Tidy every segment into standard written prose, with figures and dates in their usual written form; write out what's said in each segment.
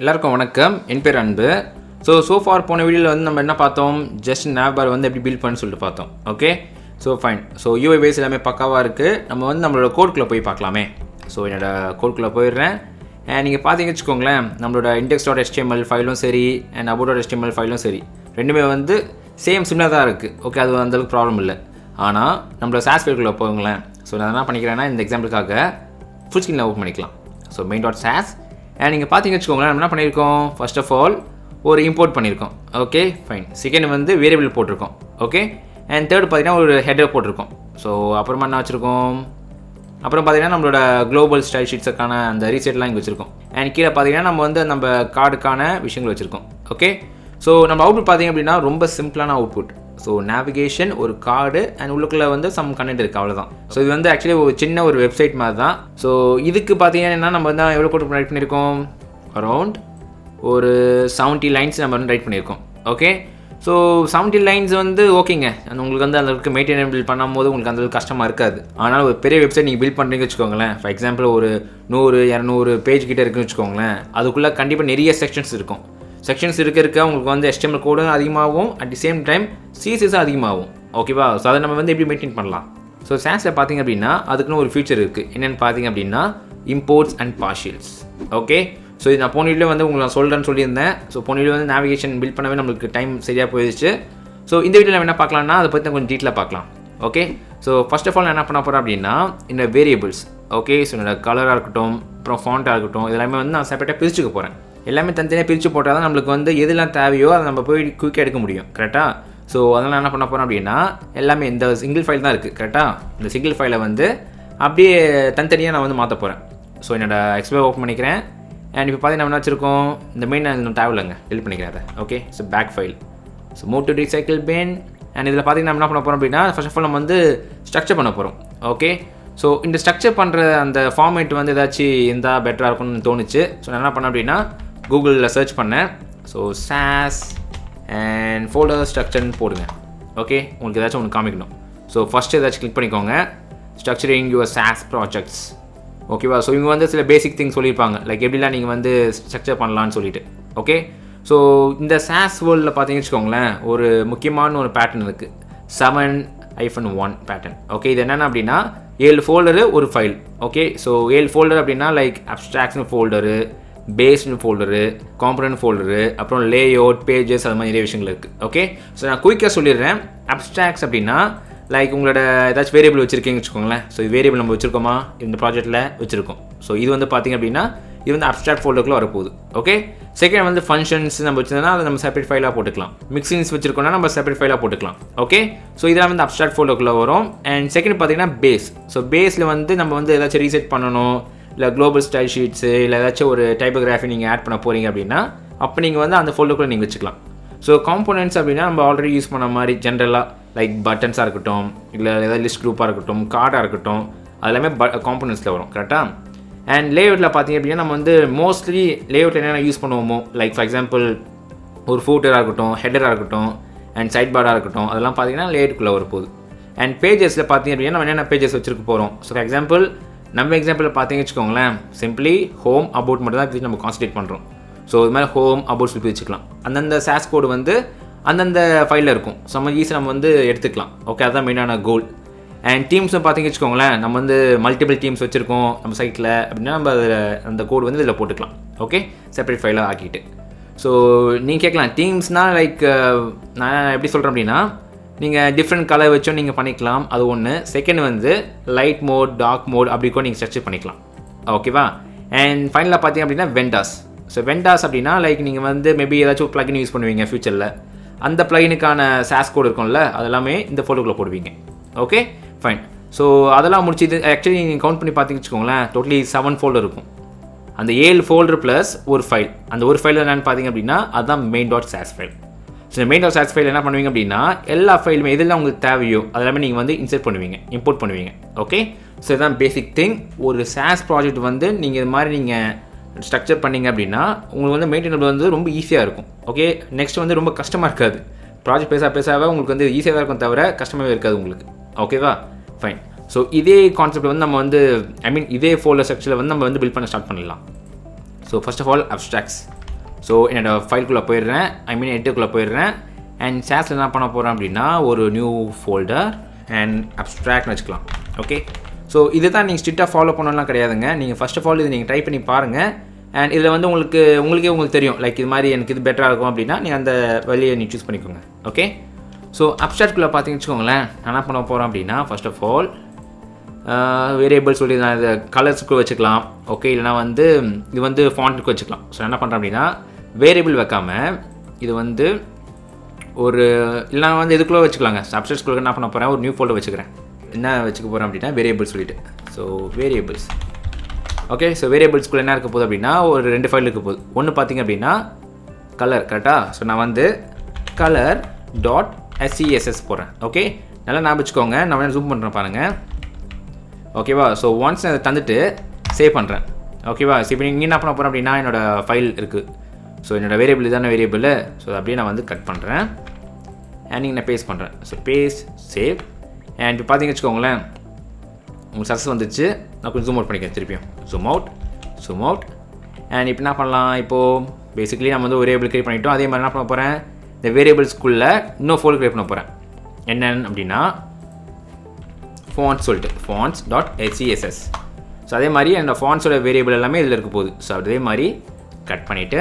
எல்லாருக்கும் வணக்கம். என் பேர் அன்பு. ஸோ ஃபார் போன வீடியோவில் வந்து நம்ம என்ன பார்த்தோம், ஜஸ்ட் nav bar வந்து எப்படி பில்ட் பண்ணு சொல்லிட்டு பார்த்தோம். Okay, so fine. So UI base எல்லாமே பக்காவாக இருக்குது. நம்ம வந்து நம்மளோட கோட்குள்ளே போய் பார்க்கலாமே. ஸோ என்னோடய கோட்குள்ளே போயிடுறேன். நீங்கள் பார்த்தீங்கன்னு வச்சுக்கோங்களேன், நம்மளோட index.html ஃபைலும் சரி அண்ட் about.html ஃபைலும் சரி ரெண்டுமே வந்து சிம்மிலாக தான் இருக்குது. ஓகே, அது அந்தளவுக்கு ப்ராப்ளம் இல்லை. ஆனால் நம்மளோட SASS ஃபைலுக்குள்ளே போங்களேன். ஸோ நான் என்ன பண்ணிக்கிறேன்னா, இந்த எக்ஸாம்பிளுக்காக ஃபுல் ஸ்க்ரீனில் ஓப்பன் பண்ணிக்கலாம். ஸோ main.sass நீங்கள் பார்த்தீங்கன்னு வச்சுக்கோங்களேன், நம்ம என்ன பண்ணியிருக்கோம், ஃபர்ஸ்ட் ஆஃப் ஆல் ஒரு இம்போர்ட் பண்ணியிருக்கோம். Okay fine. செகண்ட் வந்து வேரியபிள் போட்டிருக்கோம். ஓகே, அண்ட் தேர்ட் பார்த்தீங்கன்னா ஒரு ஹெடர் போட்டிருக்கோம். ஸோ அப்புறமா என்ன வச்சுருக்கோம், அப்புறம் பார்த்தீங்கன்னா நம்மளோட குளோபல் ஸ்டைல் ஷீட்ஸுக்கான அந்த ரீசெட்லாம் இங்கே வச்சுருக்கோம். அண்ட் கீழே பார்த்தீங்கன்னா நம்ம வந்து நம்ம கார்டுக்கான விஷயங்கள் வச்சுருக்கோம். ஓகே, ஸோ நம்ம அவுட்புட் பார்த்தீங்க அப்படின்னா ரொம்ப சிம்பிளான அவுட்புட். ஸோ நேவிகேஷன், ஒரு கார்டு அண்ட் உள்ளுக்குள்ளே வந்து சம் கண்டென்ட் இருக்குது, அவ்வளோதான். ஸோ இது வந்து ஆக்சுவலி ஒரு சின்ன ஒரு வெப்சைட் மாதிரி தான். ஸோ இதுக்கு பார்த்தீங்கன்னா நம்ம வந்து எவ்வளோ கோட் ரைட் பண்ணியிருக்கோம், அரௌண்ட் ஒரு 70 லைன்ஸ் நம்ம வந்து ரைட் பண்ணியிருக்கோம். ஓகே, ஸோ 70 லைன்ஸ் வந்து ஓகேங்க, உங்களுக்கு வந்து அந்த மெயின்டைன் பில்ட் பண்ணும்போது உங்களுக்கு அந்த கஷ்டமாக இருக்காது. ஆனால் ஒரு பெரிய வெப்சைட் நீங்கள் பில்ட் பண்ணுறீங்கன்னு வச்சுக்கோங்களேன், ஃபார் எக்ஸாம்பிள் ஒரு 100-200 பேஜ் கிட்டே இருக்குன்னு வச்சுக்கோங்களேன், அதுக்குள்ளே கண்டிப்பாக நிறைய செக்ஷன்ஸ் இருக்கும். செக்ஷன்ஸ் இருக்க உங்களுக்கு வந்து HTML கோடும் அதிகமாகும், at the same time CSS அதிகமாகும். ஓகேவா, ஸோ அதை நம்ம வந்து எப்படி மெயின்டைன் பண்ணலாம். ஸோ SASஸில் பார்த்தீங்க அப்படின்னா அதுக்குன்னு ஒரு ஃபீச்சர் இருக்குது. என்னென்னு பார்த்தீங்க அப்படின்னா இம்போர்ட்ஸ் அண்ட் பார்ஷியல்ஸ். ஓகே, ஸோ இது நான் போன வீடியோவில் வந்து உங்களுக்கு நான் சொல்கிறேன்னு சொல்லியிருந்தேன். ஸோ போன வீடியோ வந்து நேவிகேஷன் பில்ட் பண்ணவே நம்மளுக்கு டைம் சரியாக போயிடுச்சு. ஸோ இந்த வீடியோவில் நம்ம என்ன பார்க்கலாம்னா அதை பற்றி கொஞ்சம் டீட்டெயிலாக பார்க்கலாம். Okay, so first of all நான் என்ன பண்ண போகிறேன் அப்படின்னா, இந்த வேரியபிள்ஸ். ஓகே, ஸோ என்னோட கலராக இருக்கட்டும், அப்புறம் ஃபாண்ட்டாக இருக்கட்டும், இதெல்லாமே வந்து நான் செப்பரேட்டாக பிரிச்சுக்க போகிறேன். எல்லாமே தனித்தனியாக பிரித்து போட்டால் தான் நம்மளுக்கு வந்து எதெல்லாம் தேவையோ அதை நம்ம போய் குயிக்காக எடுக்க முடியும். கரெக்டாக. ஸோ அதெல்லாம் என்ன பண்ண போகிறோம் அப்படின்னா, எல்லாமே இந்த சிங்கிள் ஃபைல் தான் இருக்குது. கரெக்டாக. இந்த சிங்கிள் ஃபைலை வந்து அப்படியே தனித்தனியாக நான் வந்து மாற்ற போகிறேன். ஸோ என்னோட எக்ஸ்ப்ளோர் ஓப்பன் பண்ணிக்கிறேன். அண்ட் இப்போ பார்த்தீங்கன்னா என்ன வச்சுருக்கோம், இந்த மெயின் நம்ம தேவையில்லைங்க, டெலிட் பண்ணிக்கிறேன் அதை. Okay, so back file. So move to recycle bin. And இதில் பார்த்தீங்கன்னா என்ன பண்ண போகிறோம் அப்படின்னா, ஃபர்ஸ்ட் ஆஃப் ஆல் நம்ம வந்து ஸ்ட்ரக்சர் பண்ண போகிறோம். ஓகே, ஸோ இந்த ஸ்ட்ரக்சர் பண்ணுற அந்த ஃபார்மேட் வந்து ஏதாச்சும் இருந்தால் பெட்டராக இருக்கும்னு தோணுச்சு. ஸோ நான் என்ன பண்ணேன் அப்படின்னா, கூகுளில் சர்ச் பண்ணேன். ஸோ SASS அண்ட் ஃபோல்டர் ஸ்ட்ரக்சர்னு போடுங்க. ஓகே, உங்களுக்கு ஏதாச்சும் ஒன்று காமிக்கணும். ஸோ ஃபஸ்ட்டு ஏதாச்சும் கிளிக் பண்ணிக்கோங்க, ஸ்ட்ரக்சரிங் யுவர் SASS ப்ராஜெக்ட்ஸ். ஓகேவா, ஸோ இவங்க வந்து சில பேசிக் திங்ஸ் சொல்லியிருப்பாங்க, லைக் எப்படிலாம் நீங்கள் வந்து ஸ்ட்ரக்சர் பண்ணலான்னு சொல்லிட்டு. ஓகே, ஸோ இந்த SASS வேர்ல்டில் பார்த்தீங்கன்னு வச்சுக்கோங்களேன், ஒரு முக்கியமான ஒரு பேட்டர்ன் இருக்குது, 7-1 பேட்டர்ன். ஓகே, இது என்னென்ன அப்படின்னா 7 ஃபோல்டரு ஒரு ஃபைல். ஓகே, ஸோ 7 ஃபோல்டர் அப்படின்னா like abstraction folder, based folder, component folder, அப்புறம் லேஅவுட், பேஜஸ், அது மாதிரி நிறைய விஷயங்கள் இருக்குது. ஓகே, ஸோ நான் குயிக்காக சொல்லிடுறேன். அப்ஸ்ட்ராக்ட்ஸ் அப்படின்னா லைக் உங்களோட ஏதாச்சும் வேரியபிள் வச்சுருக்கீங்கன்னு வச்சுக்கோங்களேன். ஸோ இது வேரியபிள் நம்ம வச்சுருக்கோமா, இந்த ப்ராஜெக்ட்டில் வச்சுருக்கோம். ஸோ இது வந்து பார்த்திங்க அப்படின்னா இது வந்து அப்ஸ்ட்ராக்ட் ஃபோல்டருக்குள்ளே வரப்போகுது. ஓகே, செகண்ட் வந்து ஃபங்க்ஷன்ஸ் நம்ம வச்சுருந்தோம்னா அதை நம்ம செப்பரேட் ஃபைலாக போட்டுக்கலாம். மிக்சிங்ஸ் வச்சுருக்கோம்னா நம்ம செப்பரேட் ஃபைலாக போட்டுக்கலாம். ஓகே, ஸோ இதெல்லாம் வந்து அப்ஸ்ட்ராக்ட் ஃபோல்டருக்குள்ளே வரும். அண்ட் செகண்ட் பார்த்திங்கன்னா பேஸ். ஸோ பேஸில் வந்து நம்ம வந்து ஏதாச்சும் ரீசெட் பண்ணணும், இல்லை குளோபல் ஸ்டைல் ஷீட்ஸு, இல்லை ஏதாச்சும் ஒரு டைப்போகிராஃபி நீங்கள் ஆட் பண்ண போகிறீங்க அப்படின்னா அப்போ நீங்கள் வந்து அந்த ஃபோல்டருக்குள்ளே நீங்கள் வச்சுக்கலாம். ஸோ காம்போனன்ட்ஸ் அப்படின்னா நம்ம ஆல்ரெடி யூஸ் பண்ண மாதிரி ஜென்ரலாக லைக் பட்டன்ஸாக இருக்கட்டும், இல்லை ஏதாவது லிஸ்ட் குரூப்பாக இருக்கட்டும், கார்டாக இருக்கட்டும், அது எல்லாமே காம்போனன்ட்ஸில் வரும். கரெக்டாக. அண்ட் லேஅவுட்டில் பார்த்தீங்க அப்படின்னா நம்ம வந்து மோஸ்ட்லி லேஅவுட்டில் என்னென்ன யூஸ் பண்ணுவோமோ, லைக் ஃபார் எக்ஸாம்பிள் ஒரு ஃபூட்டராக இருக்கட்டும், ஹெடராக இருக்கட்டும், அண்ட் சைட் பார்டாக இருக்கட்டும், அதெல்லாம் பார்த்தீங்கன்னா லேஅவுட்டுக்குள்ளே வரப்போகுது. அண்ட் பேஜஸில் பார்த்தீங்க அப்படின்னா நம்ம என்னென்ன பேஜஸ் வச்சுருக்க போகிறோம். ஸோ ஃபார் எக்ஸாம்பிள் நம்ம எக்ஸாம்பிளில் பார்த்தீங்கன்னு வச்சுக்கோங்களேன், சிம்பிளி ஹோம் அபவுட் மட்டும் தான் நம்ம கான்சன்ட்ரேட் பண்ணுறோம். ஸோ இது மாதிரி ஹோம் அபவுட் சொல்லி வச்சுக்கலாம். அந்தந்த SASS கோடு வந்து அந்தந்த ஃபைலில் இருக்கும். ஸோ நம்ம ஈஸியாக நம்ம வந்து எடுத்துக்கலாம். ஓகே, அதுதான் மெயினான கோல். அண்ட் டீம்ஸும் பார்த்தீங்கன்னு வச்சுக்கோங்களேன், நம்ம வந்து மல்டிபிள் டீம்ஸ் வச்சுருக்கோம் நம்ம சைட்டில் அப்படின்னா நம்ம அதில் அந்த கோடு வந்து இதில் போட்டுக்கலாம். ஓகே, செப்பரேட் ஃபைலாக ஆக்கிட்டு. ஸோ நீங்கள் கேட்கலாம், டீம்ஸ்னால் லைக் நான் எப்படி சொல்கிறேன் அப்படின்னா, நீங்கள் டிஃப்ரெண்ட் கலர் வச்சும் நீங்கள் பண்ணிக்கலாம், அது ஒன்று. செகண்ட் வந்து லைட் மோட், டார்க் மோட் அப்படி கூட நீங்கள் ஸ்ட்ரக்சர் பண்ணிக்கலாம். ஓகேவா. அண்ட் ஃபைனலாக பார்த்தீங்க அப்படின்னா வெண்டாஸ். ஸோ வெண்டாஸ் அப்படின்னா லைக் நீங்கள் வந்து மேபி ஏதாச்சும் ஒரு ப்ளகின் யூஸ் பண்ணுவீங்க ஃபியூச்சரில், அந்த ப்ளகினுக்கான SASS கோடு இருக்கும்ல, அதெல்லாமே இந்த ஃபோல்டருக்குள்ளே போடுவீங்க. Okay fine. ஸோ அதெல்லாம் முடிச்சு இது ஆக்சுவலி நீங்கள் கவுண்ட் பண்ணி பார்த்தீங்கன்னு வச்சுக்கோங்களேன், டோட்டலி 7 ஃபோல்டர் இருக்கும். அந்த 7 ஃபோல்டர் ப்ளஸ் ஒரு ஃபைல். அந்த ஒரு ஃபைல் என்னென்னு பார்த்தீங்க அப்படின்னா அதுதான் main.sass file. So main.sass file என்ன பண்ணுவீங்க அப்படின்னா, எல்லா ஃபைலுமே எதெல்லாம் உங்களுக்கு தேவையோ அதெல்லாமே நீங்கள் வந்து இன்சர்ட் பண்ணுவீங்க, இம்போர்ட் பண்ணுவீங்க. ஓகே, ஸோ இதுதான் பேசிக் திங். ஒரு SASS ப்ராஜெக்ட் வந்து நீங்கள் இது மாதிரி நீங்கள் ஸ்ட்ரக்சர் பண்ணிங்க அப்படின்னா உங்களுக்கு வந்து மெயின்டெனபிள் வந்து ரொம்ப ஈஸியாக இருக்கும். ஓகே, நெக்ஸ்ட் வந்து ரொம்ப கஷ்டமாக இருக்காது. ப்ராஜெக்ட் பேசாவே உங்களுக்கு வந்து ஈஸியாக தான் இருக்கும், தவிர கஷ்டமாகவே இருக்காது உங்களுக்கு. ஓகேவா ஃபைன். ஸோ இதே கான்செப்ட் வந்து நம்ம வந்து இதே ஃபோல்டர் ஸ்ட்ரக்சரில் வந்து நம்ம வந்து பில்ட் பண்ண ஸ்டார்ட் பண்ணலாம். So first of all abstracts. So என்னோடய ஃபைல்குள்ளே போயிடுறேன், எட்டுக்குள்ளே போயிடுறேன். அண்ட் சாஸில் என்ன பண்ண போகிறேன் அப்படின்னா ஒரு நியூ ஃபோல்டர் அண்ட் அப்ஸ்ட்ராக்ட்னு வச்சுக்கலாம். ஓகே, ஸோ இதை தான் நீங்கள் ஸ்ட்ரிக்டாக ஃபாலோ பண்ணலாம் கிடையாதுங்க. நீங்கள் ஃபஸ்ட் ஆஃப் ஆல் இது நீங்கள் ட்ரை பண்ணி பாருங்கள். அண்ட் இதில் வந்து உங்களுக்கு தெரியும், லைக் இது மாதிரி எனக்கு இது பெட்டராக இருக்கும் அப்படின்னா நீங்கள் அந்த வழியை நீங்கள் சூஸ் பண்ணிக்கோங்க. ஓகே, ஸோ அப்ஸ்ட்ராக்ட்குள்ளே பார்த்தீங்கன்னு வச்சுக்கோங்களேன், நான் என்ன பண்ண போகிறேன் அப்படின்னா ஃபர்ஸ்ட் ஆஃப் ஆல் வேரியபிள் சொல்லி நான் இதை கலர்ஸுக்கு வச்சுக்கலாம். ஓகே, இல்லைனா வந்து இது வந்து ஃபாண்ட்டுக்கு வச்சுக்கலாம். ஸோ என்ன பண்ணுறேன் அப்படின்னா வேரியபிள் வைக்காமல் இது வந்து ஒரு இல்லைனா வந்து இதுக்குள்ளே வச்சுக்கலாங்க. அப்ஸ்ட்ராக்ட்குள்ளே என்ன பண்ண போகிறேன், ஒரு நியூ ஃபோல்டர் வச்சுக்கிறேன். என்ன வச்சுக்க போகிறேன் அப்படின்னா வேரியபிள் சொல்லிவிட்டு, ஸோ வேரியபிள்ஸ். ஓகே, ஸோ வேரியபிள்ஸ்குள்ளே என்ன இருக்க போகுது அப்படின்னா ஒரு 2 ஃபைல் இருக்க போகுது. ஒன்று பார்த்திங்க அப்படின்னா கலர், கரெக்டாக. ஸோ நான் வந்து color.sess போடுறேன். ஓகே, நல்லா ஞாபகம் வச்சுக்கோங்க. நான் வேணால் ஜூம் பண்ணுறேன் பாருங்கள். ஓகேவா, ஸோ ஒன்ஸ் நான் அதை தந்துட்டு சேவ் பண்ணுறேன். ஓகேவா, ஸோ இப்போ நீங்கள் என்ன பண்ண போகிறேன் அப்படின்னா என்னோடய ஃபைல் இருக்குது. ஸோ என்னோடய வேரியபிள் இதான வேரியபிள். ஸோ அப்படியே நான் வந்து கட் பண்ணுறேன் அண்ட் நான் பேஸ்ட் பண்ணுறேன். So based, save. அண்ட் இப்போ பார்த்தீங்கன்னு வச்சுக்கோங்களேன் உங்களுக்கு சக்ஸஸ் வந்துச்சு. நான் கொஞ்சம் ஜூம் அவுட் பண்ணிக்கிறேன், திருப்பியும் ஜூம் அவுட். அண்ட் இப்போ என்ன பண்ணலாம், இப்போது பேசிக்கலி நம்ம வந்து ஒரு வேரியபிள் கிரியேட் பண்ணிட்டோம். அதே மாதிரி என்ன பண்ண போகிறேன், இந்த வேரியபிள்ஸ்குள்ளே இன்னும் ஃபோல்டர் கிரியேட் பண்ண போகிறேன். என்னென்னு அப்படின்னா ஃபாண்ட்ஸ் சொல்லிட்டு fonts.sess. ஸோ அதே மாதிரி அந்த ஃபாண்ட்ஸோட வேரியபிள் எல்லாமே இதில் இருக்க போகுது. ஸோ அதே மாதிரி கட் பண்ணிவிட்டு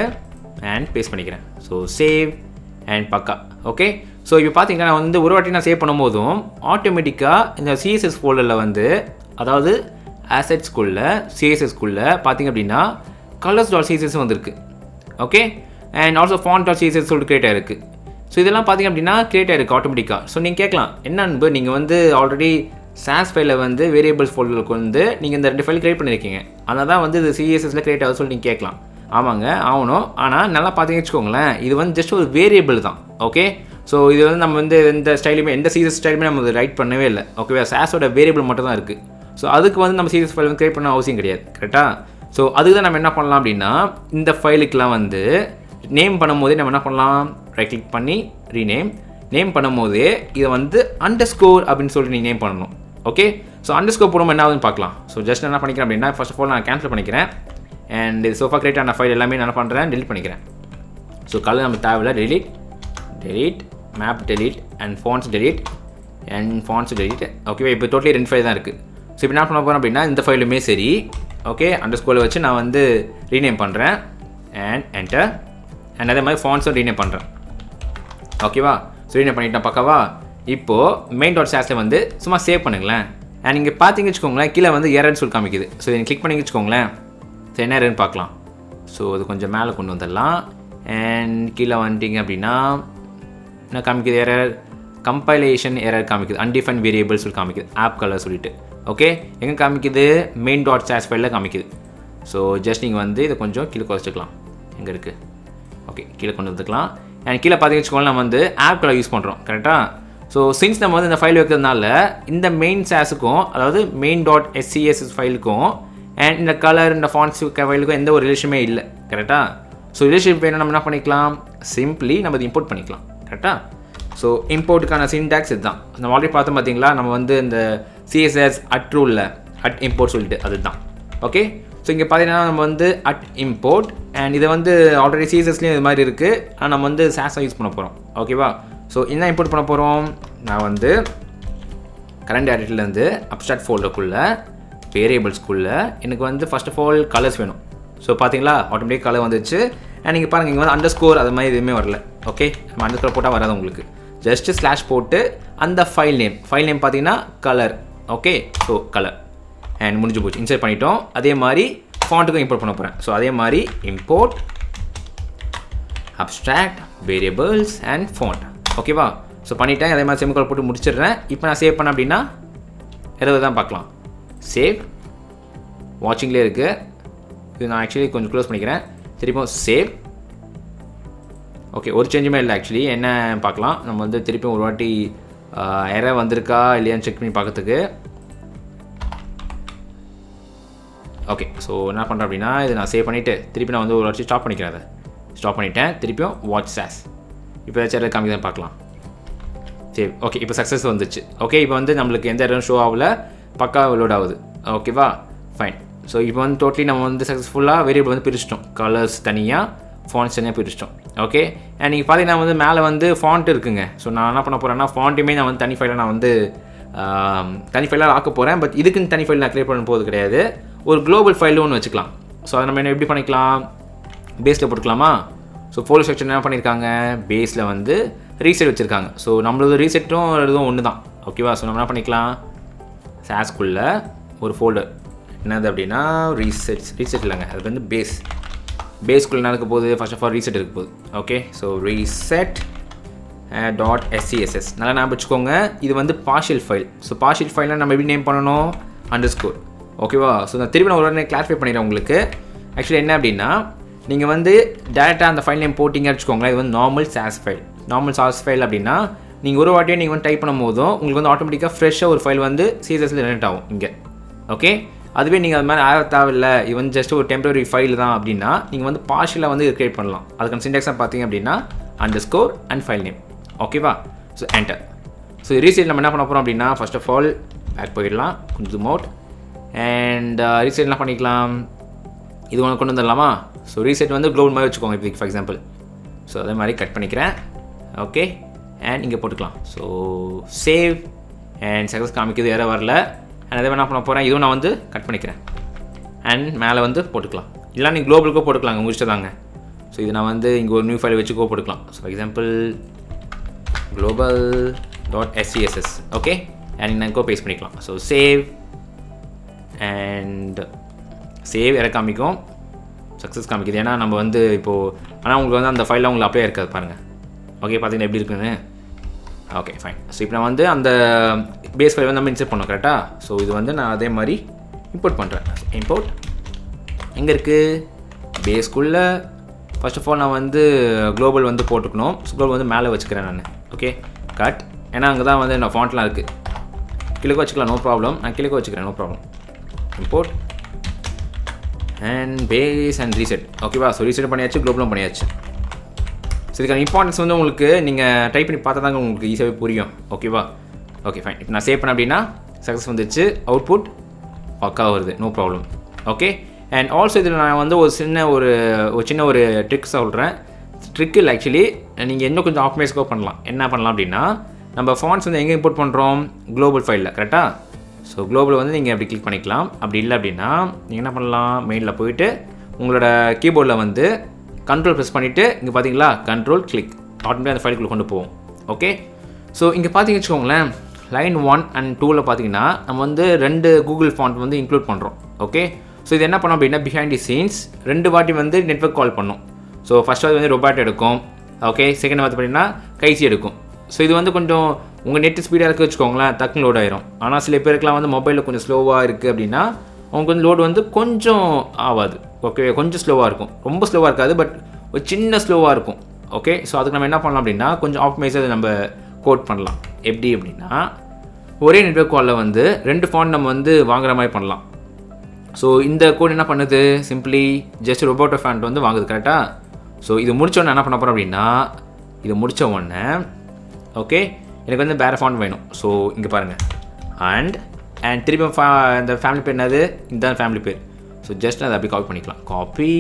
அண்ட் பேஸ்ட் பண்ணிக்கிறேன். ஸோ சேவ் அண்ட் பக்கா. ஓகே, ஸோ இப்போ பார்த்தீங்கன்னா நான் வந்து ஒரு வாட்டி நான் சேவ் பண்ணும்போதும் ஆட்டோமேட்டிக்காக இந்த சிஎஸ்எஸ் ஃபோல்டரில் வந்து அதாவது ஆசெட்ஸ்குள்ளே சிஎஸ்எஸ்குள்ளே பார்த்திங்க அப்படின்னா colors.css வந்திருக்கு. ஓகே, அண்ட் ஆல்சோ font.css சொல்லிட்டு கிரியேட் ஆகிருக்கு. ஸோ இதெல்லாம் பார்த்திங்க அப்படின்னா கிரியேட் ஆகிருக்கு ஆட்டோமேட்டிக்காக. ஸோ நீங்கள் கேட்கலாம், என்ன அன்பு நீங்கள் வந்து ஆல்ரெடி சாஸ் ஃபைலில் வந்து வேரியபிள்ஸ் ஃபோல்டருக்கு வந்து நீங்கள் இந்த 2 ஃபைல் கிரியேட் பண்ணியிருக்கீங்க, அதனால் தான் வந்து இது சிஎஸ்எஸில் கிரியேட் ஆகுது சொல்லி நீங்கள் கேட்கலாம். ஆமாங்க, ஆகணும். ஆனால் நல்லா பார்த்தீங்கன்னு வச்சுக்கோங்களேன், இது வந்து ஜஸ்ட் ஒரு வேரியபிள் தான். ஓகே, ஸோ இது வந்து நம்ம வந்து எந்த ஸ்டைலுமே எந்த சிஎஸ் ஸ்டைலுமே நம்ம ரைட் பண்ணவே இல்லை. ஓகேவா, சாஸோட வேரியபிள் மட்டும் தான் இருக்குது. ஸோ அதுக்கு வந்து நம்ம சிஎஸ் ஃபைல் வந்து கிரியேட் பண்ண அவசியம் கிடையாது, கரெக்டாக. ஸோ அதுக்கு தான் நம்ம என்ன பண்ணலாம் அப்படின்னா இந்த ஃபைலுக்கெலாம் வந்து நேம் பண்ணும்போதே நம்ம என்ன பண்ணலாம், ரைட் கிளிக் பண்ணி நேம் பண்ணும்போதே இதை வந்து அண்டர்ஸ்கோர் அப்படின்னு சொல்லிட்டு நீங்கள் நேம் பண்ணணும். ஓகே, ஸோ அண்டர்ஸ்கோர் போடும்போது என்ன ஆகுதுன்னு பார்க்கலாம். ஸோ ஜஸ்ட் என்ன பண்ணிக்கிறேன் அப்படின்னா ஃபர்ஸ்ட் ஆஃப் ஆல் நான் கேன்சல் பண்ணிக்கிறேன். அண்ட் இது சோஃபா கிரியேட் ஆன ஃபைல் எல்லாமே என்ன பண்ணுறேன், டெலிட் பண்ணிக்கிறேன். ஸோ கலர் நம்ம தேவையில்லை, delete map delete and fonts delete. ஓகேவா, இப்போ டோட்டலி 2 ஃபைல் தான் இருக்குது. ஸோ இப்போ என்ன பண்ண போகிறேன் அப்படின்னா இந்த ஃபைலுமே சரி, ஓகே, அண்டர்ஸ்கோரில் வச்சு நான் வந்து ரீநேம் பண்ணுறேன் அண்ட் என்டர். அண்ட் அதே மாதிரி ஃபாண்ட்ஸும் ரீநேம் பண்ணுறேன். ஓகேவா, ஸோ ரீநேம் பண்ணிட்டேன் பக்காவா. இப்போது main.sassல வந்து சும்மா சேவ் பண்ணுங்களேன். அண்ட் நீங்கள் பார்த்தீங்க வச்சுக்கோங்களேன் கீழே வந்து எரர்னு சொல்லி காமிக்குது. ஸோ நீங்கள் கிளிக் பண்ணி வச்சுக்கோங்களேன், ஸோ என்ன எரர்னு பார்க்கலாம். ஸோ அது கொஞ்சம் மேலே கொண்டு வந்துடலாம். அண்ட் கீழே வந்துட்டிங்க அப்படின்னா என்ன காமிக்குது, எரர் கம்பைலேஷன் எரர் காமிக்குது, அன்டிஃபைன் வேரியபிள்ஸ் சொல்லி காமிக்குது, ஆப் கலர் சொல்லிட்டு. ஓகே, எங்கே காமிக்குது, main.sass ஃபைலில் காமிக்குது. ஸோ ஜஸ்ட் நீங்கள் வந்து இதை கொஞ்சம் கீழே குறைச்சிக்கலாம். எங்கே இருக்குது, ஓகே, கீழே கொண்டு வந்துக்கலாம். அண்ட் கீழே பார்த்தீங்கன்னு வச்சுக்கோங்களேன் நம்ம வந்து ஆப் கலர் யூஸ் பண்ணுறோம், கரெக்டாக. ஸோ சின்ஸ் நம்ம வந்து இந்த ஃபைல் வைக்கிறதுனால இந்த மெயின் சாஸுக்கும் அதாவது main.sess ஃபைலுக்கும் அண்ட் இந்த கலர் இந்த ஃபாண்ட்ஸ் ஃபைலுக்கும் எந்த ஒரு ரிலேஷனுமே இல்லை, கரெக்டாக. ஸோ ரிலேஷன்ஷிப் வேணும் நம்ம என்ன பண்ணிக்கலாம், சிம்பிளி நம்ம இது இம்போர்ட் பண்ணிக்கலாம், கரெக்டாக. ஸோ இம்போர்ட்டுக்கான சின்டாக்ஸ் இதுதான். நம்ம ஆல்ரெடி பார்த்தோம் பார்த்தீங்களா, நம்ம வந்து இந்த சிஎஸ்எஸ் ரூலில் இம்போர்ட் சொல்லிட்டு அதுதான். ஓகே, ஸோ இங்கே பார்த்தீங்கன்னா நம்ம வந்து இம்போர்ட் அண்ட் இதை வந்து ஆல்ரெடி சிஎஸ்எஸ்லேயும் இது மாதிரி இருக்குது. ஆனால் நம்ம வந்து சாஸாக யூஸ் பண்ண போகிறோம். ஓகேவா, ஸோ என்ன இம்போர்ட் பண்ண போகிறோம், நான் வந்து கரண்ட் டேரக்டரியிலேருந்து அப்ஸ்ட்ராக்ட் ஃபோல்டருக்குள்ளே வேரியபிள்ஸ்குள்ளே எனக்கு வந்து ஃபர்ஸ்ட் ஆஃப் ஆல் கலர்ஸ் வேணும். ஸோ பார்த்தீங்களா ஆட்டோமேட்டிக் கலர் வந்துச்சு. அண்ட் நீங்கள் பாருங்கள் இங்கே வந்து அண்டர்ஸ்கோர் அது மாதிரி எதுவுமே வரல. ஓகே, நம்ம அண்டர்ஸ்கோர் போட்டால் வராது உங்களுக்கு. ஜஸ்ட்டு ஸ்லாஷ் போட்டு அந்த ஃபைல் நேம் பார்த்தீங்கன்னா colour. Okay, so colour and முடிஞ்சு போச்சு, இன்சர்ட் பண்ணிட்டோம். அதே மாதிரி ஃபாண்ட்டுக்கும் இம்போர்ட் பண்ண போகிறேன். ஸோ அதே மாதிரி import abstract variables and font. ஓகேவா, ஸோ பண்ணிட்டேன். அதே மாதிரி செமிகோலன் போட்டு முடிச்சிடுறேன். இப்போ நான் சேவ் பண்ணேன் அப்படின்னா எதாவது தான் பார்க்கலாம். சேவ் வாட்சிங்லேயே இருக்குது. இது நான் ஆக்சுவலி கொஞ்சம் க்ளோஸ் பண்ணிக்கிறேன். திருப்பியும் சேவ். ஓகே, ஒரு சேஞ்சுமே இல்லை ஆக்சுவலி. என்ன பார்க்கலாம், நம்ம வந்து திருப்பியும் ஒரு வாட்டி எரர் வந்திருக்கா இல்லையான்னு செக் பண்ணி பார்க்கறதுக்கு. ஓகே, ஸோ என்ன பண்ணுறேன் அப்படின்னா இது நான் சேவ் பண்ணிவிட்டு திருப்பி நான் வந்து ஒரு வாட்டி ஸ்டாப் பண்ணிக்கிறேன். அதை ஸ்டாப் பண்ணிட்டேன். திருப்பியும் வாட்ச் சாஸ். இப்போ ஏதாச்சும் காமிக்கிறேன் பார்க்கலாம். சரி, ஓகே, இப்போ சக்ஸஸ் வந்துச்சு. ஓகே, இப்போ வந்து நம்மளுக்கு எந்த எரரும் ஷோ ஆகல, பக்கா லோட் ஆகுது. ஓகேவா, ஃபைன். ஸோ இப்போ வந்து டோட்டலி நம்ம வந்து சக்ஸஸ்ஃபுல்லாக வேரியபிள் வந்து பிரிச்சிட்டோம். கலர்ஸ் தனியாக, ஃபாண்ட்ஸ் தனியாக பிரிச்சிட்டோம். ஓகே, அண்ட் நீங்கள் பார்த்தீங்கன்னா வந்து மேலே வந்து ஃபாண்ட் இருக்குங்க. ஸோ நான் என்ன பண்ண போகிறேன்னா ஃபாண்ட்டுமே நான் வந்து தனி ஃபைலாக நான் வந்து தனி ஃபைலாக ஆக்க போகிறேன். பட் இதுக்குன்னு தனி ஃபைல் நான் க்ரியேட் பண்ண போகிறது கிடையாது. ஒரு குளோபல் ஃபைலும் ஒன்று வச்சுக்கலாம். ஸோ அதை நம்ம என்ன எப்படி பண்ணிக்கலாம், பேஸில் போட்டுக்கலாமா. ஸோ ஃபோல்டர் ஸ்ட்ரக்சர் என்ன பண்ணியிருக்காங்க, பேஸில் வந்து ரீசெட் வச்சுருக்காங்க. ஸோ நம்மளது ரீசெட்டும் இதுவும் ஒன்று தான். ஓகேவா. ஸோ நம்ம என்ன பண்ணிக்கலாம், சாஸ்க்குள்ளே ஒரு ஃபோல்டர் என்னது அப்படின்னா ரீசெட் இல்லைங்க, அது வந்து பேஸ்க்குள்ளே என்ன இருக்க போகுது, ஃபர்ஸ்ட் ஆஃப் ஆல் ரீசெட் இருக்க போகுது. ஓகே, ஸோ ரீசெட் .scss நல்லா ஞாபகம் வச்சுக்கோங்க. இது வந்து பார்ஷியல் ஃபைல். ஸோ பார்ஷியல் ஃபைலில் நம்ம எப்படி நேம் பண்ணணும், அண்டர்ஸ்கோர். ஓகேவா. ஸோ நான் திருப்பி நான் ஒரு கிளாரிஃபை பண்ணிடுறேன் உங்களுக்கு. ஆக்சுவலி என்ன அப்படின்னா, நீங்கள் வந்து டேரெக்டாக அந்த ஃபைல் நேம் போட்டிங்கன்னு வச்சுக்கோங்களேன். இது வந்து நார்மல் சாஸ் ஃபைல் அப்படின்னா நீங்கள் ஒரு வாட்டியே நீங்கள் வந்து டைப் பண்ணும் போதும் உங்களுக்கு வந்து ஆட்டோமேட்டிக்காக ஃப்ரெஷ்ஷாக ஒரு ஃபைல் வந்து CSSல ஜெனரேட் ஆகும் இங்கே. ஓகே, அதுவே நீங்கள் அது மாதிரி ஆக தேவையில்லை, இது வந்து ஜஸ்ட் ஒரு டெம்பரரி ஃபைல் தான் அப்படின்னா நீங்கள் வந்து பார்ஷியலாக வந்து கிரியேட் பண்ணலாம். அதுக்கான சின்டெக்ஸாக பார்த்தீங்க அப்படின்னா அண்டர்ஸ்கோர் அண்ட் ஃபைல் நேம். ஓகேவா. So enter. ஸோ ரீசெட் நம்ம என்ன பண்ண போகிறோம் அப்படின்னா, ஃபர்ஸ்ட் ஆஃப் ஆல் பேக் போயிடலாம், ஜூம் அவுட் அண்ட் ரீசெட் என்ன பண்ணிக்கலாம், இது ஒன்று கொண்டு வந்துடலாமா. ஸோ ரீசெட் வந்து க்ளோபல் மாதிரி வச்சுக்கோங்க இப்போதைக்கு ஃபார் எக்ஸாம்பிள். ஸோ அதே மாதிரி கட் பண்ணிக்கிறேன். ஓகே, அண்ட் இங்கே போட்டுக்கலாம். ஸோ சேவ் அண்ட் சக்ஸஸ் காமிக்குது, யாரும் வரல. அண்ட் அதே என்ன பண்ண போகிறேன், இதுவும் நான் வந்து கட் பண்ணிக்கிறேன் அண்ட் மேலே வந்து போட்டுக்கலாம். இல்லை நீங்கள் குளோபலுக்கோ போட்டுக்கலாங்க, உங்கள் இஷ்டம் தாங்க. ஸோ இது நான் வந்து இங்கே ஒரு நியூ ஃபைல் வச்சுக்கோ போட்டுக்கலாம். So for example global.scss. Okay, and நான் பேஸ்ட் பண்ணிக்கலாம். So save and save error காமிக்கும், சக்ஸஸ் காமிக்குது. ஏன்னா நம்ம வந்து இப்போது ஆனால் உங்களுக்கு வந்து அந்த ஃபைலில் உங்களுக்கு அப்ளை இருக்காது பாருங்கள். ஓகே, பார்த்தீங்கன்னா எப்படி இருக்குன்னு. Okay fine. ஸோ இப்போ நான் வந்து அந்த பேஸ் ஃபைல் வந்து நம்ம இன்சர்ட் பண்ணோம் கரெக்டாக. ஸோ இது வந்து நான் அதே மாதிரி இம்போர்ட் பண்ணுறேன். இம்போர்ட் எங்கே இருக்குது, பேஸ்க்குள்ளே ஃபர்ஸ்ட் ஆஃப் ஆல் நான் வந்து குளோபல் வந்து போட்டுக்கணும். ஸோ குளோபல் வந்து மேலே வச்சுக்கிறேன் நான். Okay, cut. ஏன்னா அங்கே தான் வந்து நான் ஃபாண்ட்லாம் இருக்குது. கிழக்கு வச்சுக்கலாம், நோ ப்ராப்ளம். நான் கிழக்கு வச்சுக்கிறேன், no problem. Import and base and reset. ஓகேவா. ஸோ ரீசெட் பண்ணியாச்சு, குளோபலும் பண்ணியாச்சு. ஸோ இதுக்கான இம்பார்ட்டன்ஸ் வந்து உங்களுக்கு நீங்கள் டைப் பண்ணி பார்த்தா தாங்க உங்களுக்கு ஈஸியாகவே புரியும். ஓகேவா. Okay fine. இப்போ நான் சேவ் பண்ணேன் அப்படின்னா சக்ஸஸ் வந்துச்சு, அவுட்புட் பக்கா வருது, no problem. Okay, and also இதில் நான் வந்து ஒரு சின்ன ஒரு ட்ரிக் சொல்கிறேன். ட்ரிக் இல்லை ஆக்சுவலி, நீங்கள் இன்னும் கொஞ்சம் ஆப்டிமைஸ்க்காக பண்ணலாம். என்ன பண்ணலாம் அப்படின்னா, நம்ம ஃபாண்ட்ஸ் வந்து எங்கே இம்போர்ட் பண்ணுறோம், குளோபல் ஃபைலில் கரெக்டாக. ஸோ குளோபல் வந்து நீங்கள் அப்படி கிளிக் பண்ணிக்கலாம். அப்படி இல்லை அப்படின்னா நீங்கள் என்ன பண்ணலாம், மெயிலில் போயிட்டு உங்களோட கீபோர்டில் வந்து கண்ட்ரோல் ப்ரெஸ் பண்ணிவிட்டு இங்கே பார்த்தீங்களா கண்ட்ரோல் கிளிக், ஆட்டோமேட்டிக்காக அந்த ஃபைலுக்குள்ளே கொண்டு போவோம். ஓகே, ஸோ இங்கே பார்த்தீங்கன்னு வச்சுக்கோங்களேன், லைன் 1 and 2ல் பார்த்தீங்கன்னா நம்ம வந்து 2 கூகுள் ஃபாண்ட் வந்து இன்க்ளூட் பண்ணுறோம். ஓகே, ஸோ இது என்ன பண்ணோம் அப்படின்னா, பிஹைண்ட் தி சீன்ஸ் 2 வாட்டி வந்து நெட்வொர்க் கால் பண்ணோம். ஸோ ஃபஸ்ட்டாவது வந்து ரொபாட் எடுக்கும். ஓகே, செகண்ட் வந்து பார்த்தீங்கன்னா கைசி எடுக்கும். ஸோ இது வந்து கொஞ்சம் உங்கள் நெட் ஸ்பீடாக இருக்குது வச்சுக்கோங்களேன், டக்குன்னு லோட் ஆயிரும். ஆனால் சில பேருக்குலாம் வந்து மொபைலில் கொஞ்சம் ஸ்லோவாக இருக்குது அப்படின்னா அவங்க வந்து லோடு வந்து கொஞ்சம் ஆகாது. ஓகே, கொஞ்சம் ஸ்லோவாக இருக்கும், ரொம்ப ஸ்லோவாக இருக்காது, பட் ஒரு சின்ன ஸ்லோவாக இருக்கும். ஓகே, ஸோ அதுக்கு நம்ம என்ன பண்ணலாம் அப்படின்னா, கொஞ்சம் ஆப்டிமைஸாக நம்ம கோட் பண்ணலாம். எப்படி அப்படின்னா, ஒரே நெட்வொர்க் காலில் வந்து 2 ஃபாண்ட் நம்ம வந்து வாங்குற மாதிரி பண்ணலாம். ஸோ இந்த கோட் என்ன பண்ணுது, சிம்பிளி ஜஸ்ட் ரொபோட்டோ ஃபாண்ட் வந்து வாங்குது கரெக்டாக. ஸோ இது முடித்தோடனே என்ன பண்ண போகிறோம் அப்படின்னா, இது முடித்த உடனே ஓகே எனக்கு வந்து வேறு ஃபாண்ட் வேணும். ஸோ இங்கே பாருங்கள், அண்ட் திருப்பி இந்த ஃபேமிலி பேர் என்னது, இந்த ஃபேமிலி பேர். ஸோ ஜஸ்ட் அதை அப்படி காப்பி பண்ணிக்கலாம், காப்பி.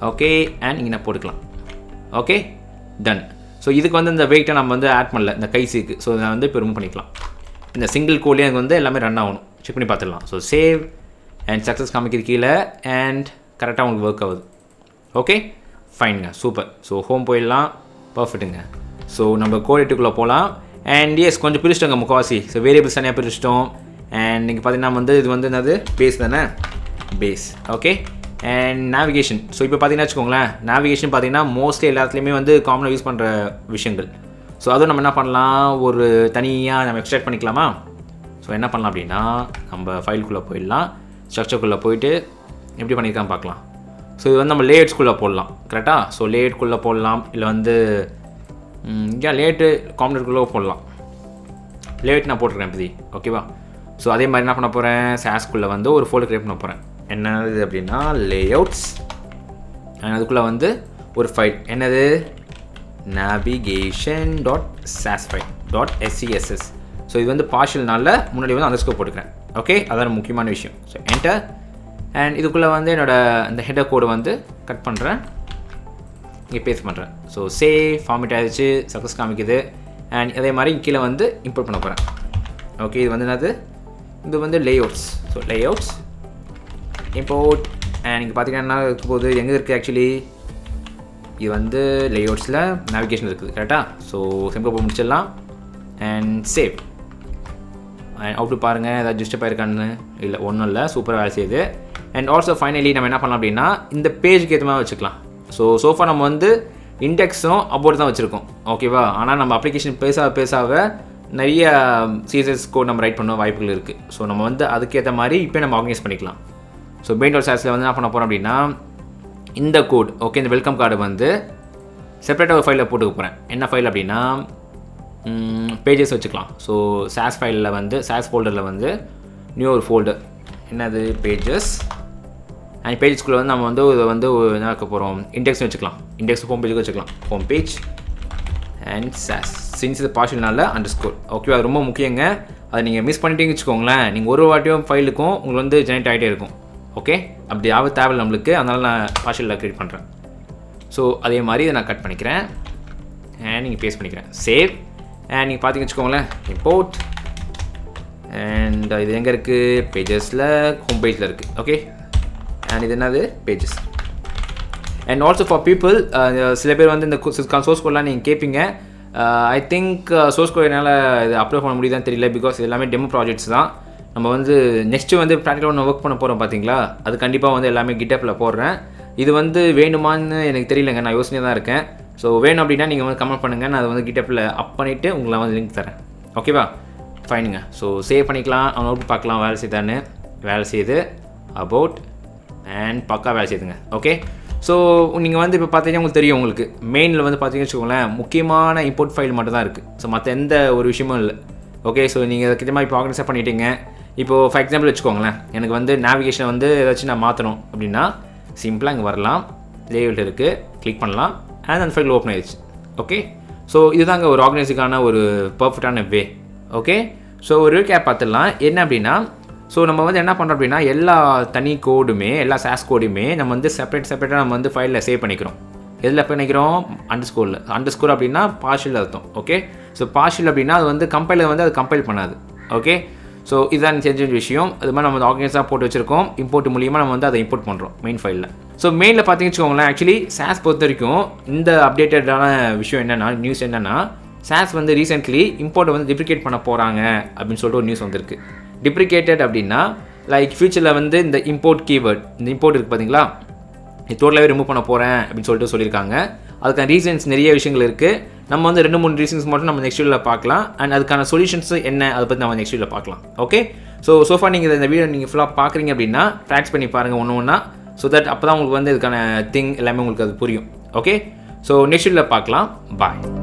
ஓகே, அண்ட் இங்கே நான் போட்டுக்கலாம். Okay, ton. ஸோ இதுக்கு வந்து இந்த வெயிட்டை நம்ம வந்து ஆட் பண்ணல, இந்த கைசிக்கு. ஸோ நான் வந்து இப்போ ரிமூவ் பண்ணிக்கலாம். இந்த சிங்கிள் கோட்லேயே எனக்கு வந்து எல்லாமே ரன் ஆகணும். செக் பண்ணி பார்த்துடலாம். ஸோ சேவ் அண்ட் சக்ஸஸ் காமிக்கிறது கீழே, அண்ட் கரெக்டாக உங்களுக்கு ஒர்க் ஆகுது. ஓகே ஃபைனுங்க, சூப்பர். ஸோ ஹோம் போயிடலாம், பர்ஃபெக்ட்டுங்க. ஸோ நம்ம கோடிட்டுக்குள்ளே போகலாம். அண்ட் எஸ் கொஞ்சம் பிரிச்சிட்டோங்க முக்கால்வாசி. ஸோ வேரியபிள்ஸ் தனியாக பிரிச்சிட்டோம். அண்ட் நீங்கள் பார்த்தீங்கன்னா வந்து இது வந்து என்னது, பேஸ் தானே, base. Okay, and navigation. So இப்போ பார்த்தீங்கன்னா வச்சுக்கோங்களேன், நேவிகேஷன் பார்த்தீங்கன்னா மோஸ்ட்லி எல்லாத்துலேயுமே வந்து காமனாக யூஸ் பண்ணுற விஷயங்கள். ஸோ அதுவும் நம்ம என்ன பண்ணலாம், ஒரு தனியாக நம்ம எக்ஸ்ட்ராக்ட் பண்ணிக்கலாமா. ஸோ என்ன பண்ணலாம் அப்படின்னா, நம்ம ஃபைலுக்குள்ளே போயிடலாம், ஸ்ட்ரக்சருக்குள்ளே போயிட்டு எப்படி பண்ணியிருக்கான்னு பார்க்கலாம். ஸோ இது வந்து நம்ம லேயர்ஸ்குள்ளே போடலாம் கரெக்டாக. ஸோ லேயர்க்குள்ளே போடலாம், இல்லை வந்து லேட்டு காம்பனேட்டுக்குள்ளே போடலாம். லேட் நான் போட்டிருக்கேன் இப்போதி. ஓகேவா. ஸோ அதே மாதிரி என்ன பண்ண போகிறேன், சாஸ்க்குள்ளே வந்து ஒரு ஃபோல்டர் கிரியேட் பண்ண போகிறேன். என்னது அப்படின்னா லேஅவுட்ஸ், அண்ட் அதுக்குள்ளே வந்து ஒரு ஃபைல் என்னது, navigation.sassfile.scss. ஸோ இது வந்து பார்ஷியல்னால முன்னாடி வந்து அண்டர்ஸ்கோர் போட்டுக்கிறேன். ஓகே, அதான் முக்கியமான விஷயம். ஸோ என்டர் அண்ட் இதுக்குள்ளே வந்து என்னோடய அந்த ஹெடர் கோடு வந்து கட் பண்ணுறேன், இங்கே பேஸ்ட் பண்ணுறேன். ஸோ ஃபார்மேட் ஆகிடுச்சு, சக்ஸஸ் காமிக்குது. அண்ட் அதே மாதிரி கீழே வந்து இம்போர்ட் பண்ண போகிறேன். ஓகே, இது வந்து என்னது, இது வந்து layouts. So layouts import. And இங்கே பார்த்தீங்கன்னா என்ன இருக்க போகுது, எங்கே இருக்குது ஆக்சுவலி, இது வந்து லேஅவுட்ஸில் நேவிகேஷன் இருக்குது கரெக்டாக. ஸோ சிம்பிளாக போய் முடிச்சிடலாம் அண்ட் சேவ். அண்ட் அவுட்டு பாருங்கள் ஏதாவது டிஸ்டர்ப் ஆயிருக்கான்னு, இல்லை ஒன்றும் இல்லை, சூப்பராக வேலை செய்யுது. அண்ட் ஆல்சோ ஃபைனலி நம்ம என்ன பண்ணலாம் அப்படின்னா இந்த பேஜுக்கு ஏற்ற மாதிரி வச்சுக்கலாம். ஸோ சோஃபா நம்ம வந்து இண்டெக்ஸும் அபோர்ட் தான் வச்சுருக்கோம், ஓகேவா. ஆனால் நம்ம அப்ளிகேஷன் பேசாக நிறைய CSS கோட் நம்ம ரைட் பண்ண வாய்ப்புகள் இருக்குது. ஸோ நம்ம வந்து அதுக்கேற்ற மாதிரி இப்போ நம்ம ஆர்கனைஸ் பண்ணிக்கலாம். ஸோ SASSல வந்து என்ன பண்ண போகிறோம் அப்படின்னா இந்த கோட், ஓகே, இந்த வெல்கம் கார்டு வந்து செப்பரேட்டாக ஒரு ஃபைலில் போட்டுக்க போகிறேன். என்ன ஃபைல் அப்படின்னா பேஜஸ் வச்சுக்கலாம். ஸோ SASS ஃபைலில் வந்து SASS ஃபோல்டரில் வந்து நியூ ஒரு ஃபோல்டர், என்னது பேஜஸ். அண்ட் பேஜஸ்குள்ளே வந்து நம்ம வந்து இதை வந்து என்ன இருக்க போகிறோம், இண்டெக்ஸ் வச்சுக்கலாம். இண்டெக்ஸ் ஹோம் பேஜுக்கு வச்சுக்கலாம், home page and SASS. Since இது பார்ஷல்னால அண்டர்ஸ்கோர், ஓகே. அது ரொம்ப முக்கியங்க. அதை நீங்கள் மிஸ் பண்ணிட்டீங்கன்னு வச்சுக்கோங்களேன், நீங்கள் ஒரு வாட்டியும் ஃபைலுக்கும் உங்களுக்கு வந்து ஜெனரேட் ஆகிட்டே இருக்கும். ஓகே, அப்படி தேவை நம்மளுக்கு, அதனால் நான் பார்ஷலில் க்ரியேட் பண்ணுறேன். ஸோ அதே மாதிரி இதை நான் கட் பண்ணிக்கிறேன் அண்ட் நீங்கள் பேஸ்ட் பண்ணிக்கிறேன், சேவ். அண்ட் நீங்கள் பார்த்தீங்கன்னு வச்சுக்கோங்களேன், இம்போர்ட். அண்ட் இது எங்கே இருக்குது, பேஜஸில் ஹோம் பேஜில் இருக்குது, ஓகே. அண்ட் இது என்னது, pages. And also for people, சில பேர் வந்து இந்த சோர்ஸ் கோட்லாம் நீங்கள் கேட்பீங்க. ஐ திங்க் சோர்ஸ் கோட் என்னால் இது அப்லோட் பண்ண முடியுதான்னு தெரியல, பிகாஸ் எல்லாமே டெமோ ப்ராஜெக்ட்ஸ் தான். நம்ம வந்து நெக்ஸ்ட்டு வந்து ப்ராக்டிக்கலாக ஒன்று ஒர்க் பண்ண போகிறோம் பார்த்தீங்களா, அது கண்டிப்பாக வந்து எல்லாமே GitHubல போடுறேன். இது வந்து வேணுமான்னு எனக்கு தெரியலங்க, நான் யோசனையாக தான் இருக்கேன். ஸோ வேணும் அப்படின்னா நீங்கள் வந்து கமெண்ட் பண்ணுங்கள், நான் அதை வந்து GitHubல அப் பண்ணிவிட்டு உங்களை வந்து லிங்க் தரேன், ஓகேவா. ஃபைனுங்க. ஸோ சேவ் பண்ணிக்கலாம், அவன் அவுட் பார்க்கலாம் வேலை செய்தான்னு. வேலை செய்யுது, அபவுட் அண்ட் பக்கா வேலை செய்யுதுங்க, ஓகே. ஸோ நீங்கள் வந்து இப்போ பார்த்தீங்கன்னா உங்களுக்கு தெரியும், உங்களுக்கு மெயினில் வந்து பார்த்தீங்கன்னு வச்சுக்கோங்களேன், முக்கியமான இம்போர்ட் ஃபைல் மட்டும் தான் இருக்குது. ஸோ மற்ற எந்த ஒரு விஷயமும் இல்லை, ஓகே. ஸோ நீங்கள் அதுக்கிட்ட மாதிரி இப்போ ஆர்கனைஸாக பண்ணிட்டீங்க. இப்போது ஃபார் எக்ஸாம்பிள் வச்சுக்கோங்களேன், எனக்கு வந்து நேவிகேஷனை வந்து ஏதாச்சும் நான் மாற்றணும் அப்படின்னா சிம்பிளாக இங்கே வரலாம், லேஅவுட் இருக்குது, கிளிக் பண்ணலாம் அண்ட் அந்த ஃபைல் ஓப்பன் ஆயிடுச்சு, ஓகே. ஸோ இதுதாங்க ஒரு ஆர்கனைஸுக்கான ஒரு பர்ஃபெக்டான வே, ஓகே. ஸோ ஒரு ரீகேப் பார்த்துடலாம். என்ன அப்படின்னா, ஸோ நம்ம வந்து என்ன பண்ணுறோம் அப்படின்னா எல்லா தனி கோடுமே, எல்லா SASS கோடுமே நம்ம வந்து செப்பரேட்டாக நம்ம வந்து ஃபைலில் சேவ் பண்ணிக்கிறோம். எதில் பண்ணிக்கிறோம், அண்டர்ஸ்கோர் அப்படின்னா பார்ஷியல் அர்த்தம், ஓகே. ஸோ பார்ஷியல் அப்படின்னா அது வந்து கம்பைலர் வந்து அது கம்பைல் பண்ணாது, ஓகே. ஸோ இதுதான் செஞ்ச விஷயம். அது மாதிரி நம்ம வந்து ஆர்கனைஸாக போட்டு வச்சிருக்கோம். இம்போர்ட் மூலியமாக நம்ம வந்து அதை இம்போர்ட் பண்ணுறோம் மெயின் ஃபைலில். ஸோ மெயினில் பார்த்தீங்கன்னு வச்சுக்கோங்களேன், ஆக்சுவலி SASS பொறுத்த வரைக்கும் இந்த அப்டேட்டடான விஷயம் என்னென்னா, நியூஸ் என்னென்னா, SASS வந்து ரீசென்ட்லி இம்போர்ட்டை வந்து டிப்ரிகேட் பண்ண போகிறாங்க அப்படின்னு சொல்லிட்டு ஒரு நியூஸ் வந்திருக்கு. டிப்ரிகேட்டட் அப்படின்னா லைக் ஃபியூச்சரில் வந்து இந்த இம்போர்ட் கீவேர்ட், இந்த இம்போர்ட் இருக்குது பார்த்தீங்களா, இது டோட்டலாகவே ரிமூவ் பண்ண போகிறேன் அப்படின்னு சொல்லிட்டு சொல்லியிருக்காங்க. அதுக்கான ரீசன்ஸ் நிறைய விஷயங்கள் இருக்குது. நம்ம வந்து 2-3 ரீசன்ஸ் மட்டும் நம்ம நெக்ஸ்ட் வீடியோவில் பார்க்கலாம். அண்ட் அதுக்கான சொல்யூஷன்ஸ் என்ன அதை பற்றி நம்ம நெக்ஸ்ட் வீடியோவில் பார்க்கலாம், ஓகே. ஸோ சோஃபா நீங்கள் இந்த வீடியோ நீங்கள் ஃபுல்லாக பார்க்குறீங்க அப்படின்னா ப்ராக்டிஸ் பண்ணி பாருங்கள் ஒன்று. ஸோ தட் அப்போ தான் உங்களுக்கு வந்து இதுக்கான திங் எல்லாமே உங்களுக்கு அது புரியும், ஓகே. ஸோ நெக்ஸ்ட் வீடியோவில் பார்க்கலாம், பாய்.